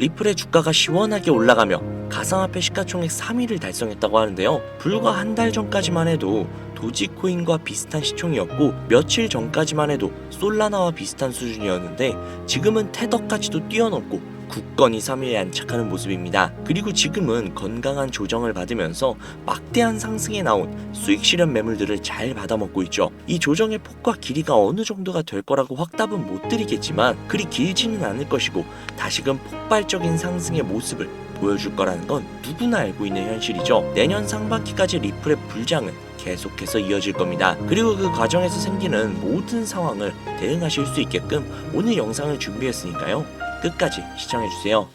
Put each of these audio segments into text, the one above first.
리플의 주가가 시원하게 올라가며 가상화폐 시가총액 3위를 달성했다고 하는데요. 불과 한 달 전까지만 해도 도지코인과 비슷한 시총이었고 며칠 전까지만 해도 솔라나와 비슷한 수준이었는데 지금은 테더까지도 뛰어넘고 굳건히 3위에 안착하는 모습입니다. 그리고 지금은 건강한 조정을 받으면서 막대한 상승에 나온 수익 실현 매물들을 잘 받아먹고 있죠. 이 조정의 폭과 길이가 어느 정도가 될 거라고 확답은 못 드리겠지만 그리 길지는 않을 것이고 다시금 폭발적인 상승의 모습을 보여줄 거라는 건 누구나 알고 있는 현실이죠. 내년 상반기까지 리플의 불장은 계속해서 이어질 겁니다. 그리고 그 과정에서 생기는 모든 상황을 대응하실 수 있게끔 오늘 영상을 준비했으니까요. 끝까지 시청해주세요.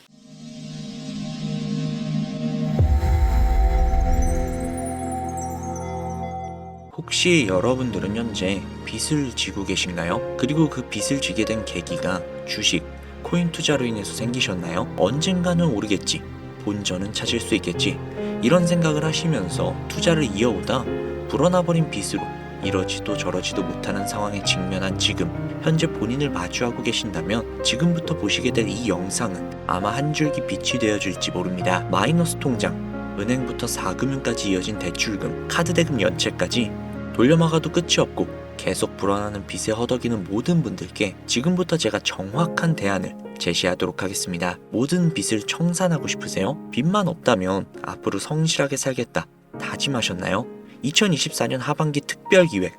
혹시 여러분들은 현재 빚을 지고 계신가요? 그리고 그 빚을 지게 된 계기가 주식, 코인 투자로 인해서 생기셨나요? 언젠가는 오르겠지, 본전은 찾을 수 있겠지, 이런 생각을 하시면서 투자를 이어오다 불어나버린 빚으로 이러지도 저러지도 못하는 상황에 직면한 지금, 현재 본인을 마주하고 계신다면 지금부터 보시게 될 이 영상은 아마 한 줄기 빛이 되어줄지 모릅니다. 마이너스 통장, 은행부터 4금융까지 이어진 대출금, 카드 대금 연체까지 돌려막아도 끝이 없고 계속 불어나는 빚에 허덕이는 모든 분들께 지금부터 제가 정확한 대안을 제시하도록 하겠습니다. 모든 빚을 청산하고 싶으세요? 빚만 없다면 앞으로 성실하게 살겠다 다짐하셨나요? 2024년 하반기 특별기획,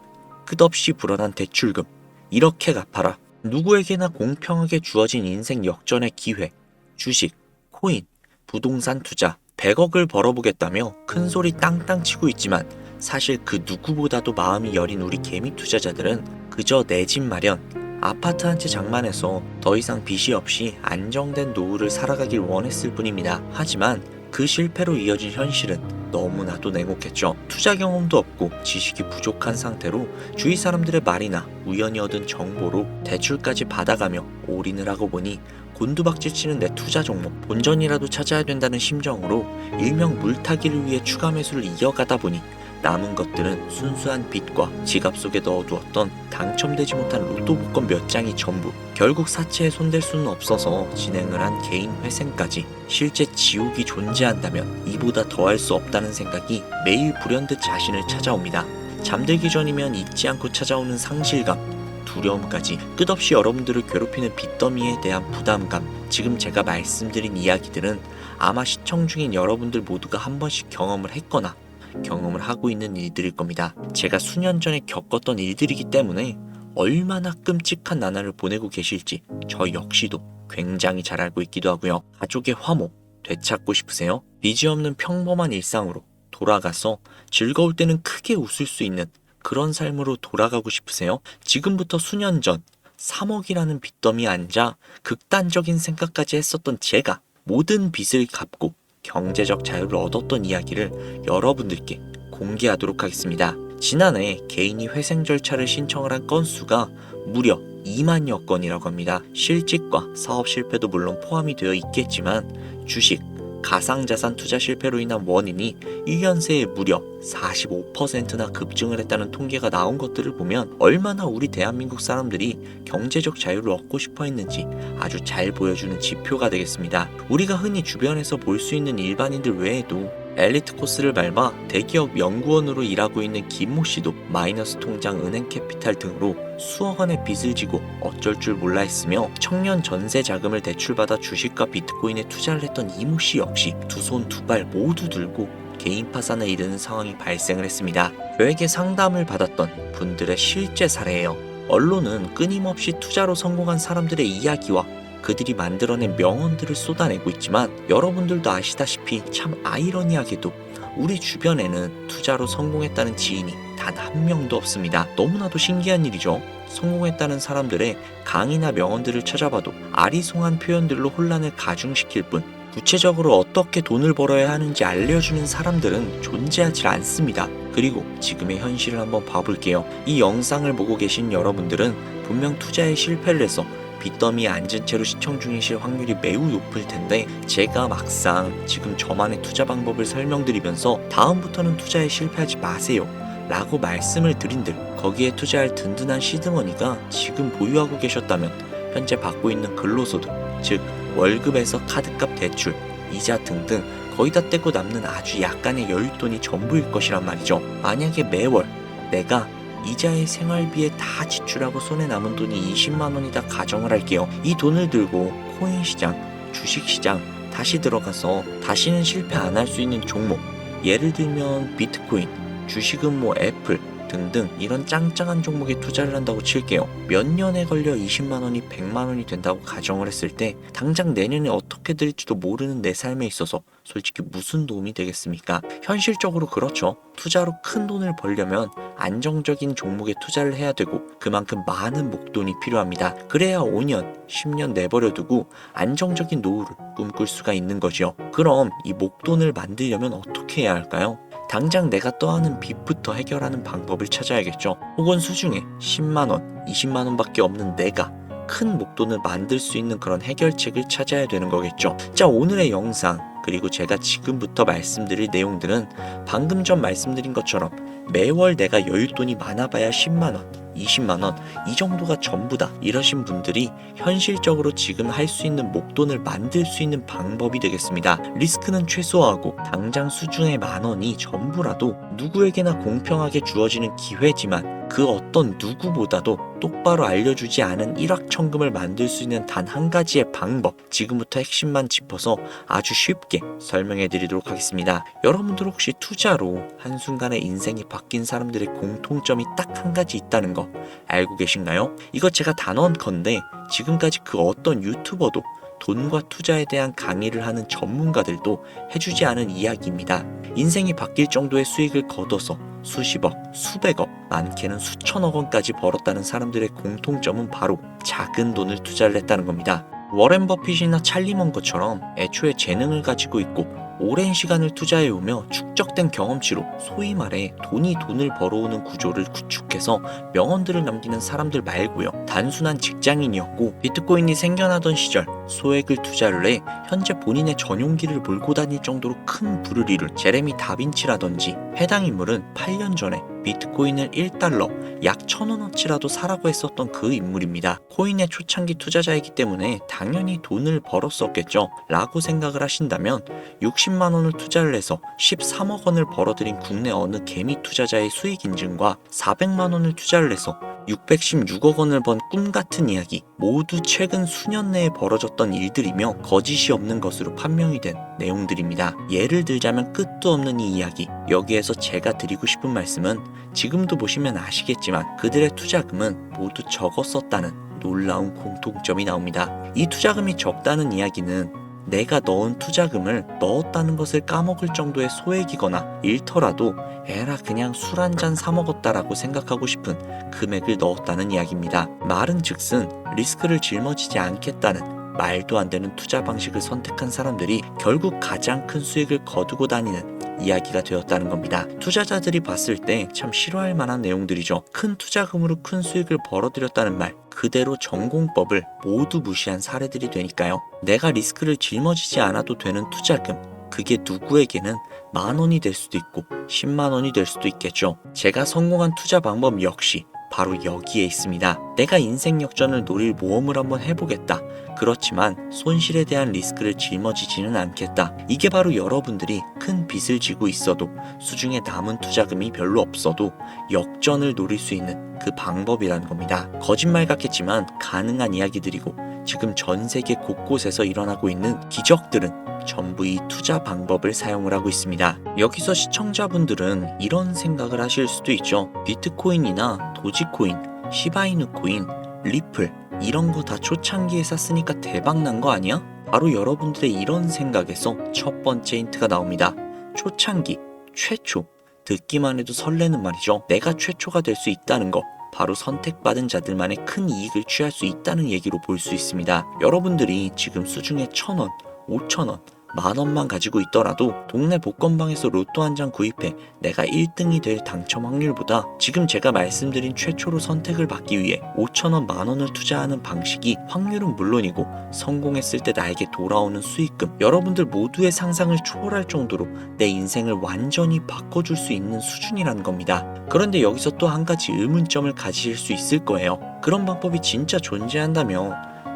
끝없이 불어난 대출금 이렇게 갚아라. 누구에게나 공평하게 주어진 인생 역전의 기회, 주식, 코인, 부동산 투자 100억을 벌어보겠다며 큰소리 땅땅 치고 있지만 사실 그 누구보다도 마음이 여린 우리 개미 투자자들은 그저 내 집 마련, 아파트 한 채 장만해서 더 이상 빚이 없이 안정된 노후를 살아가길 원했을 뿐입니다. 하지만 그 실패로 이어진 현실은 너무나도 냉혹했죠. 투자 경험도 없고 지식이 부족한 상태로 주위 사람들의 말이나 우연히 얻은 정보로 대출까지 받아가며 올인을 하고 보니 곤두박질 치는 내 투자 종목, 본전이라도 찾아야 된다는 심정으로 일명 물타기를 위해 추가 매수를 이어가다 보니 남은 것들은 순수한 빚과 지갑 속에 넣어두었던 당첨되지 못한 로또 복권 몇 장이 전부. 결국 사채에 손댈 수는 없어서 진행을 한 개인 회생까지. 실제 지옥이 존재한다면 이보다 더할 수 없다는 생각이 매일 불현듯 자신을 찾아옵니다. 잠들기 전이면 잊지 않고 찾아오는 상실감, 두려움까지 끝없이 여러분들을 괴롭히는 빚더미에 대한 부담감. 지금 제가 말씀드린 이야기들은 아마 시청 중인 여러분들 모두가 한 번씩 경험을 했거나 경험을 하고 있는 일들일 겁니다. 제가 수년 전에 겪었던 일들이기 때문에 얼마나 끔찍한 나날을 보내고 계실지 저 역시도 굉장히 잘 알고 있기도 하고요. 가족의 화목 되찾고 싶으세요? 빚이 없는 평범한 일상으로 돌아가서 즐거울 때는 크게 웃을 수 있는 그런 삶으로 돌아가고 싶으세요? 지금부터 수년 전 3억이라는 빚더미에 앉아 극단적인 생각까지 했었던 제가 모든 빚을 갚고 경제적 자유를 얻었던 이야기를 여러분들께 공개하도록 하겠습니다. 지난해 개인이 회생 절차를 신청을 한 건수가 무려 2만여 건이라고 합니다. 실직과 사업 실패도 물론 포함이 되어 있겠지만 주식, 가상자산 투자 실패로 인한 원인이 1년 새에 무려 45%나 급증을 했다는 통계가 나온 것들을 보면 얼마나 우리 대한민국 사람들이 경제적 자유를 얻고 싶어 했는지 아주 잘 보여주는 지표가 되겠습니다. 우리가 흔히 주변에서 볼 수 있는 일반인들 외에도 엘리트 코스를 밟아 대기업 연구원으로 일하고 있는 김모 씨도 마이너스 통장, 은행 캐피탈 등으로 수억 원의 빚을 지고 어쩔 줄 몰라 했으며 청년 전세 자금을 대출받아 주식과 비트코인에 투자를 했던 이모 씨 역시 두 손 두 발 모두 들고 개인 파산에 이르는 상황이 발생을 했습니다. 저에게 상담을 받았던 분들의 실제 사례예요. 언론은 끊임없이 투자로 성공한 사람들의 이야기와 그들이 만들어낸 명언들을 쏟아내고 있지만 여러분들도 아시다시피 참 아이러니하게도 우리 주변에는 투자로 성공했다는 지인이 단 한 명도 없습니다. 너무나도 신기한 일이죠. 성공했다는 사람들의 강의나 명언들을 찾아봐도 아리송한 표현들로 혼란을 가중시킬 뿐 구체적으로 어떻게 돈을 벌어야 하는지 알려주는 사람들은 존재하지 않습니다. 그리고 지금의 현실을 한번 봐볼게요. 이 영상을 보고 계신 여러분들은 분명 투자에 실패를 해서 빚더미에 앉은 채로 시청 중이실 확률이 매우 높을 텐데 제가 막상 지금 저만의 투자 방법을 설명드리면서 다음부터는 투자에 실패하지 마세요 라고 말씀을 드린들 거기에 투자할 든든한 시드머니가 지금 보유하고 계셨다면 현재 받고 있는 근로소득, 즉 월급에서 카드값 대출, 이자 등등 거의 다 떼고 남는 아주 약간의 여윳돈이 전부일 것이란 말이죠. 만약에 매월 내가 이자에 생활비에 다 지출하고 손에 남은 돈이 20만 원이다 가정을 할게요. 이 돈을 들고 코인 시장, 주식 시장 다시 들어가서 다시는 실패 안 할 수 있는 종목, 예를 들면 비트코인, 주식은 뭐 애플 등등 이런 짱짱한 종목에 투자를 한다고 칠게요. 몇 년에 걸려 20만 원이 100만 원이 된다고 가정을 했을 때 당장 내년에 어떻게 될지도 모르는 내 삶에 있어서 솔직히 무슨 도움이 되겠습니까? 현실적으로 그렇죠. 투자로 큰 돈을 벌려면 안정적인 종목에 투자를 해야 되고 그만큼 많은 목돈이 필요합니다. 그래야 5년, 10년 내버려 두고 안정적인 노후를 꿈꿀 수가 있는 거죠. 그럼 이 목돈을 만들려면 어떻게 해야 할까요? 당장 내가 떠안은 빚부터 해결하는 방법을 찾아야겠죠. 혹은 수중에 10만원, 20만원밖에 없는 내가 큰 목돈을 만들 수 있는 그런 해결책을 찾아야 되는 거겠죠. 자, 오늘의 영상 그리고 제가 지금부터 말씀드릴 내용들은 방금 전 말씀드린 것처럼 매월 내가 여윳돈이 많아봐야 10만원, 20만원 이 정도가 전부다 이러신 분들이 현실적으로 지금 할 수 있는 목돈을 만들 수 있는 방법이 되겠습니다. 리스크는 최소화하고 당장 수중에 만원이 전부라도 누구에게나 공평하게 주어지는 기회지만 그 어떤 누구보다도 똑바로 알려주지 않은 일확천금을 만들 수 있는 단 한 가지의 방법, 지금부터 핵심만 짚어서 아주 쉽게 설명해 드리도록 하겠습니다. 여러분들 혹시 투자로 한순간에 인생이 바뀐 사람들의 공통점이 딱 한 가지 있다는 거 알고 계신가요? 이거 제가 단언컨대 지금까지 그 어떤 유튜버도 돈과 투자에 대한 강의를 하는 전문가들도 해주지 않은 이야기입니다. 인생이 바뀔 정도의 수익을 거둬서 수십억, 수백억, 많게는 수천억 원까지 벌었다는 사람들의 공통점은 바로 작은 돈을 투자를 했다는 겁니다. 워렌 버핏이나 찰리 먼거처럼 애초에 재능을 가지고 있고 오랜 시간을 투자해오며 축적된 경험치로 소위 말해 돈이 돈을 벌어오는 구조를 구축해서 명언들을 남기는 사람들 말고요. 단순한 직장인이었고 비트코인이 생겨나던 시절 소액을 투자를 해 현재 본인의 전용기를 몰고 다닐 정도로 큰 부를 이룬 제레미 다빈치라든지 해당 인물은 8년 전에 비트코인을 1달러 약 1,000원어치라도 사라고 했었던 그 인물입니다. 코인의 초창기 투자자이기 때문에 당연히 돈을 벌었었겠죠 라고 생각을 하신다면 60만 원을 투자를 해서 13억 원을 벌어들인 국내 어느 개미 투자자의 수익 인증과 400만 원을 투자를 해서 616억 원을 번 꿈같은 이야기 모두 최근 수년 내에 벌어졌던 일들이며 거짓이 없는 것으로 판명이 된 내용들입니다. 예를 들자면 끝도 없는 이 이야기, 여기에서 제가 드리고 싶은 말씀은 지금도 보시면 아시겠지만 그들의 투자금은 모두 적었었다는 놀라운 공통점이 나옵니다. 이 투자금이 적다는 이야기는 내가 넣은 투자금을 넣었다는 것을 까먹을 정도의 소액이거나 잃더라도 에라 그냥 술 한잔 사먹었다라고 생각하고 싶은 금액을 넣었다는 이야기입니다. 말은즉슨 리스크를 짊어지지 않겠다는 말도 안 되는 투자 방식을 선택한 사람들이 결국 가장 큰 수익을 거두고 다니는 이야기가 되었다는 겁니다. 투자자들이 봤을 때 참 싫어할 만한 내용들이죠. 큰 투자금으로 큰 수익을 벌어들였다는 말 그대로 전공법을 모두 무시한 사례들이 되니까요. 내가 리스크를 짊어지지 않아도 되는 투자금 그게 누구에게는 만원이 될 수도 있고 10만 원이 될 수도 있겠죠. 제가 성공한 투자 방법 역시 바로 여기에 있습니다. 내가 인생 역전을 노릴 모험을 한번 해보겠다. 그렇지만 손실에 대한 리스크를 짊어지지는 않겠다. 이게 바로 여러분들이 큰 빚을 지고 있어도 수중에 남은 투자금이 별로 없어도 역전을 노릴 수 있는 그 방법이라는 겁니다. 거짓말 같겠지만 가능한 이야기들이고 지금 전 세계 곳곳에서 일어나고 있는 기적들은 전부 이 투자 방법을 사용을 하고 있습니다. 여기서 시청자분들은 이런 생각을 하실 수도 있죠. 비트코인이나 도지코인, 시바이누 코인, 리플 이런 거 다 초창기에 샀으니까 대박난 거 아니야? 바로 여러분들의 이런 생각에서 첫 번째 힌트가 나옵니다. 초창기, 최초 듣기만 해도 설레는 말이죠. 내가 최초가 될 수 있다는 거 바로 선택받은 자들만의 큰 이익을 취할 수 있다는 얘기로 볼 수 있습니다. 여러분들이 지금 수중에 1,000원, 5,000원, 만원만 가지고 있더라도 동네 복권방에서 로또 한 장 구입해 내가 1등이 될 당첨 확률보다 지금 제가 말씀드린 최초로 선택을 받기 위해 5,000원, 만원을 투자하는 방식이 확률은 물론이고 성공했을 때 나에게 돌아오는 수익금 여러분들 모두의 상상을 초월할 정도로 내 인생을 완전히 바꿔줄 수 있는 수준이라는 겁니다. 그런데 여기서 또 한 가지 의문점을 가지실 수 있을 거예요. 그런 방법이 진짜 존재한다면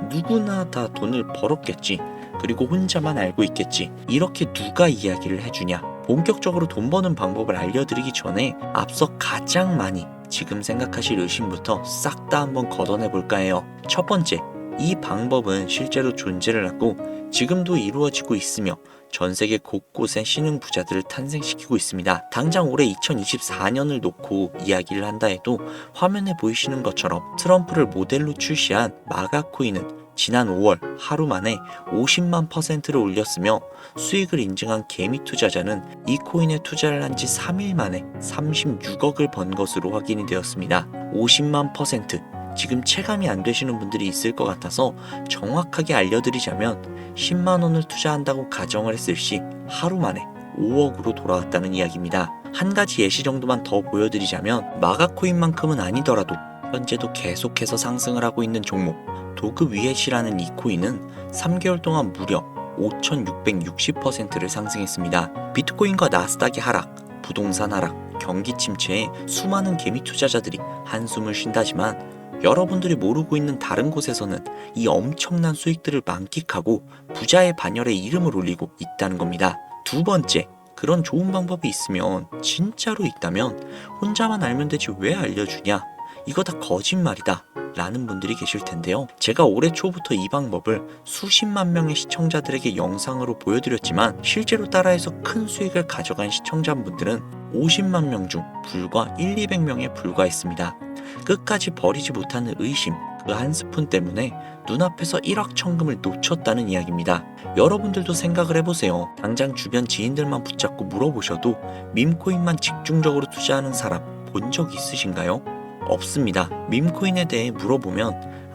누구나 다 돈을 벌었겠지. 그리고 혼자만 알고 있겠지. 이렇게 누가 이야기를 해주냐? 본격적으로 돈 버는 방법을 알려드리기 전에 앞서 가장 많이 지금 생각하실 의심부터 싹 다 한번 걷어내 볼까 해요. 첫 번째, 이 방법은 실제로 존재를 하고 지금도 이루어지고 있으며 전 세계 곳곳에 신흥 부자들을 탄생시키고 있습니다. 당장 올해 2024년을 놓고 이야기를 한다 해도 화면에 보이시는 것처럼 트럼프를 모델로 출시한 마가코인은 지난 5월 하루 만에 50만 %를 올렸으며 수익을 인증한 개미 투자자는 이 코인에 투자를 한 지 3일 만에 36억을 번 것으로 확인이 되었습니다. 50만 %. 지금 체감이 안 되시는 분들이 있을 것 같아서 정확하게 알려드리자면 10만 원을 투자한다고 가정을 했을 시 하루 만에 5억으로 돌아왔다는 이야기입니다. 한 가지 예시 정도만 더 보여드리자면 마가코인만큼은 아니더라도 현재도 계속해서 상승을 하고 있는 종목 도그 위엣이라는 이 코인은 3개월 동안 무려 5,660%를 상승했습니다. 비트코인과 나스닥의 하락, 부동산 하락, 경기 침체에 수많은 개미 투자자들이 한숨을 쉰다지만 여러분들이 모르고 있는 다른 곳에서는 이 엄청난 수익들을 만끽하고 부자의 반열에 이름을 올리고 있다는 겁니다. 두 번째, 그런 좋은 방법이 있으면 진짜로 있다면 혼자만 알면 되지 왜 알려주냐? 이거 다 거짓말이다 라는 분들이 계실 텐데요. 제가 올해 초부터 이 방법을 수십만 명의 시청자들에게 영상으로 보여드렸지만 실제로 따라해서 큰 수익을 가져간 시청자분들은 50만 명 중 불과 200명에 불과했습니다. 끝까지 버리지 못하는 의심, 그 한 스푼 때문에 눈앞에서 1억 천금을 놓쳤다는 이야기입니다. 여러분들도 생각을 해보세요. 당장 주변 지인들만 붙잡고 물어보셔도 밈코인만 집중적으로 투자하는 사람 본 적 있으신가요? 없습니다. 밈코인에 대해 물어보면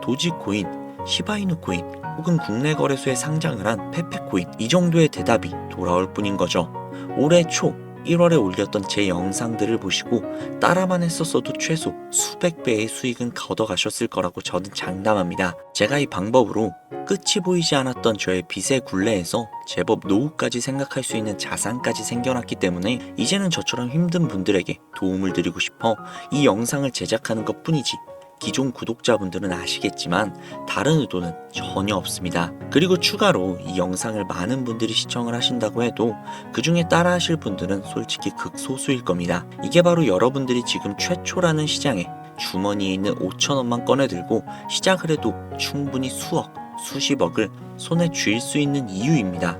도지코인, 시바이누 코인 혹은 국내 거래소에 상장을 한 페페코인 이 정도의 대답이 돌아올 뿐인 거죠. 올해 초 1월에 올렸던 제 영상들을 보시고 따라만 했었어도 최소 수백 배의 수익은 걷어가셨을 거라고 저는 장담합니다. 제가 이 방법으로 끝이 보이지 않았던 저의 빚의 굴레에서 제법 노후까지 생각할 수 있는 자산까지 생겨났기 때문에 이제는 저처럼 힘든 분들에게 도움을 드리고 싶어 이 영상을 제작하는 것 뿐이지 기존 구독자분들은 아시겠지만 다른 의도는 전혀 없습니다. 그리고 추가로 이 영상을 많은 분들이 시청을 하신다고 해도 그 중에 따라 하실 분들은 솔직히 극소수일 겁니다. 이게 바로 여러분들이 지금 최초라는 시장에 주머니에 있는 5천원만 꺼내들고 시작을 해도 충분히 수억, 수십억을 손에 쥘 수 있는 이유입니다.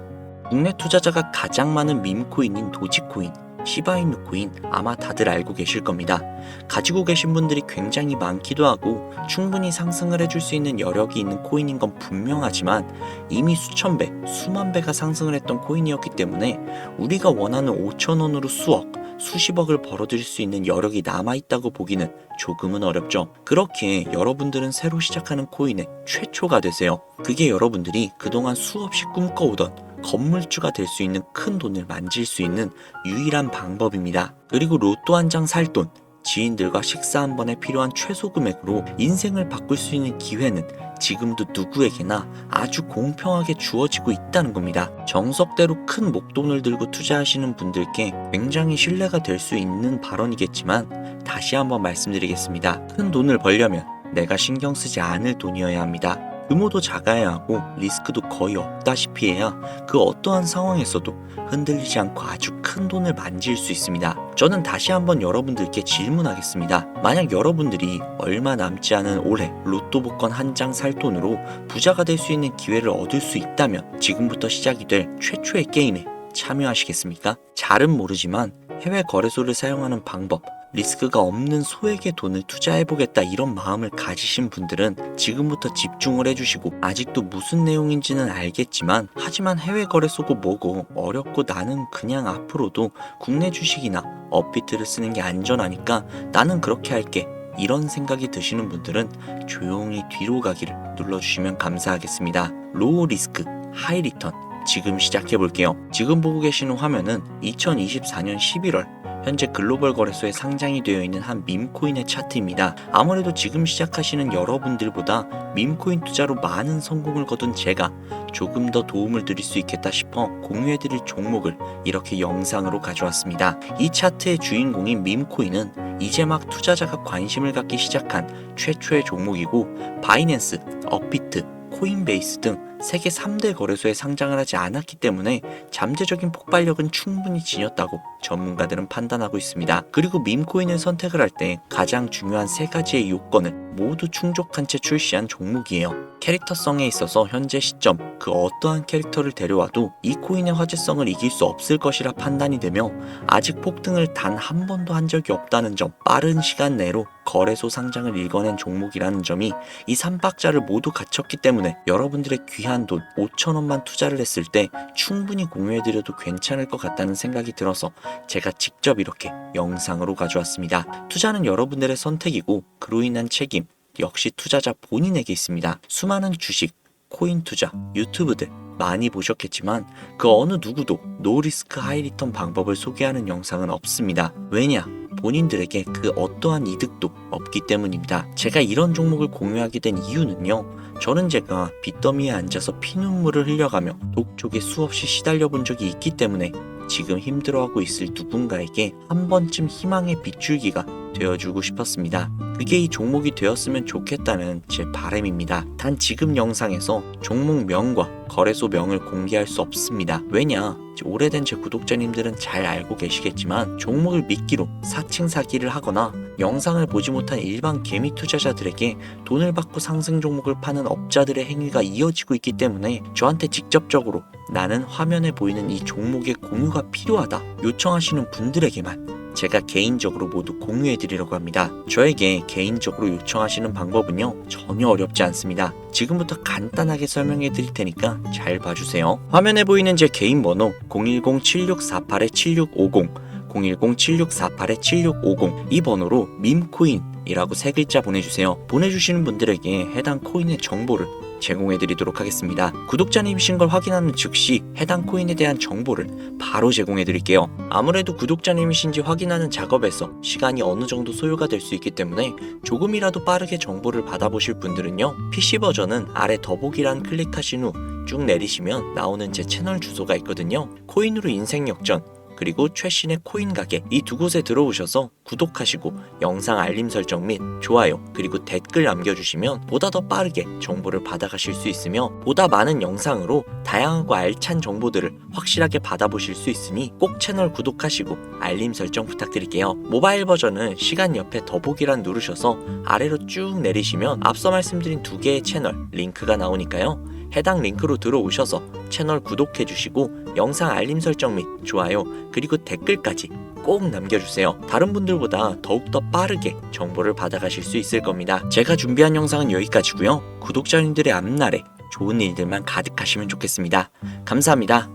국내 투자자가 가장 많은 밈코인인 도지코인, 시바이누 코인 아마 다들 알고 계실 겁니다. 가지고 계신 분들이 굉장히 많기도 하고 충분히 상승을 해줄 수 있는 여력이 있는 코인인 건 분명하지만 이미 수천 배, 수만 배가 상승을 했던 코인이었기 때문에 우리가 원하는 5천원으로 수억, 수십억을 벌어들일 수 있는 여력이 남아있다고 보기는 조금은 어렵죠. 그렇기에 여러분들은 새로 시작하는 코인의 최초가 되세요. 그게 여러분들이 그동안 수없이 꿈꿔오던 건물주가 될 수 있는 큰 돈을 만질 수 있는 유일한 방법입니다. 그리고 로또 한 장 살 돈, 지인들과 식사 한 번에 필요한 최소 금액으로 인생을 바꿀 수 있는 기회는 지금도 누구에게나 아주 공평하게 주어지고 있다는 겁니다. 정석대로 큰 목돈을 들고 투자하시는 분들께 굉장히 신뢰가 될 수 있는 발언이겠지만 다시 한번 말씀드리겠습니다. 큰 돈을 벌려면 내가 신경 쓰지 않을 돈이어야 합니다. 규모도 작아야 하고 리스크도 거의 없다시피 해야 그 어떠한 상황에서도 흔들리지 않고 아주 큰 돈을 만질 수 있습니다. 저는 다시 한번 여러분들께 질문하겠습니다. 만약 여러분들이 얼마 남지 않은 올해 로또 복권 한 장 살 돈으로 부자가 될 수 있는 기회를 얻을 수 있다면 지금부터 시작이 될 최초의 게임에 참여하시겠습니까? 잘은 모르지만 해외 거래소를 사용하는 방법, 리스크가 없는 소액의 돈을 투자해보겠다 이런 마음을 가지신 분들은 지금부터 집중을 해주시고 아직도 무슨 내용인지는 알겠지만 하지만 해외 거래소고 뭐고 어렵고 나는 그냥 앞으로도 국내 주식이나 업비트를 쓰는 게 안전하니까 나는 그렇게 할게 이런 생각이 드시는 분들은 조용히 뒤로 가기를 눌러주시면 감사하겠습니다. 로우 리스크, 하이 리턴 지금 시작해볼게요. 지금 보고 계시는 화면은 2024년 11월 현재 글로벌 거래소에 상장이 되어 있는 한 밈코인의 차트입니다. 아무래도 지금 시작하시는 여러분들보다 밈코인 투자로 많은 성공을 거둔 제가 조금 더 도움을 드릴 수 있겠다 싶어 공유해드릴 종목을 이렇게 영상으로 가져왔습니다. 이 차트의 주인공인 밈코인은 이제 막 투자자가 관심을 갖기 시작한 최초의 종목이고 바이낸스, 업비트, 코인베이스 등 세계 3대 거래소에 상장을 하지 않았기 때문에 잠재적인 폭발력은 충분히 지녔다고 전문가들은 판단하고 있습니다. 그리고 밈코인을 선택을 할 때 가장 중요한 세 가지의 요건을 모두 충족한 채 출시한 종목이에요. 캐릭터성에 있어서 현재 시점 그 어떠한 캐릭터를 데려와도 이 코인의 화제성을 이길 수 없을 것이라 판단이 되며 아직 폭등을 단 한 번도 한 적이 없다는 점, 빠른 시간 내로 거래소 상장을 일궈낸 종목이라는 점이 이 3박자를 모두 갖췄기 때문에 여러분들의 귀한 돈 5천원만 투자를 했을 때 충분히 공유해드려도 괜찮을 것 같다는 생각이 들어서 제가 직접 이렇게 영상으로 가져왔습니다. 투자는 여러분들의 선택이고 그로 인한 책임 역시 투자자 본인에게 있습니다. 수많은 주식, 코인 투자, 유튜브들 많이 보셨겠지만 그 어느 누구도 노리스크 하이리턴 방법을 소개하는 영상은 없습니다. 왜냐? 본인들에게 그 어떠한 이득도 없기 때문입니다. 제가 이런 종목을 공유하게 된 이유는요. 저는 제가 빚더미에 앉아서 피눈물을 흘려가며 독촉에 수없이 시달려 본 적이 있기 때문에 지금 힘들어하고 있을 누군가에게 한 번쯤 희망의 빗줄기가 되어주고 싶었습니다. 그게 이 종목이 되었으면 좋겠다는 제 바람입니다. 단 지금 영상에서 종목명과 거래소명을 공개할 수 없습니다. 왜냐? 오래된 제 구독자님들은 잘 알고 계시겠지만 종목을 미끼로 사칭 사기를 하거나 영상을 보지 못한 일반 개미 투자자들에게 돈을 받고 상승 종목을 파는 업자들의 행위가 이어지고 있기 때문에 저한테 직접적으로 나는 화면에 보이는 이 종목의 공유가 필요하다 요청하시는 분들에게만 제가 개인적으로 모두 공유해드리려고 합니다. 저에게 개인적으로 요청하시는 방법은요 전혀 어렵지 않습니다. 지금부터 간단하게 설명해드릴 테니까 잘 봐주세요. 화면에 보이는 제 개인 번호 010-7648-7650 010-7648-7650 이 번호로 밈코인이라고 세 글자 보내주세요. 보내주시는 분들에게 해당 코인의 정보를 제공해드리도록 하겠습니다. 구독자님이신 걸 확인하는 즉시 해당 코인에 대한 정보를 바로 제공해드릴게요. 아무래도 구독자님이신지 확인하는 작업에서 시간이 어느 정도 소요가 될 수 있기 때문에 조금이라도 빠르게 정보를 받아보실 분들은요 PC 버전은 아래 더보기란 클릭하신 후 쭉 내리시면 나오는 제 채널 주소가 있거든요. 코인으로 인생 역전 그리고 최신의 코인 가게 이 두 곳에 들어오셔서 구독하시고 영상 알림 설정 및 좋아요 그리고 댓글 남겨주시면 보다 더 빠르게 정보를 받아가실 수 있으며 보다 많은 영상으로 다양하고 알찬 정보들을 확실하게 받아보실 수 있으니 꼭 채널 구독하시고 알림 설정 부탁드릴게요. 모바일 버전은 시간 옆에 더보기란 누르셔서 아래로 쭉 내리시면 앞서 말씀드린 두 개의 채널 링크가 나오니까요. 해당 링크로 들어오셔서 채널 구독해주시고 영상 알림 설정 및 좋아요 그리고 댓글까지 꼭 남겨주세요. 다른 분들보다 더욱더 빠르게 정보를 받아가실 수 있을 겁니다. 제가 준비한 영상은 여기까지고요. 구독자님들의 앞날에 좋은 일들만 가득하시면 좋겠습니다. 감사합니다.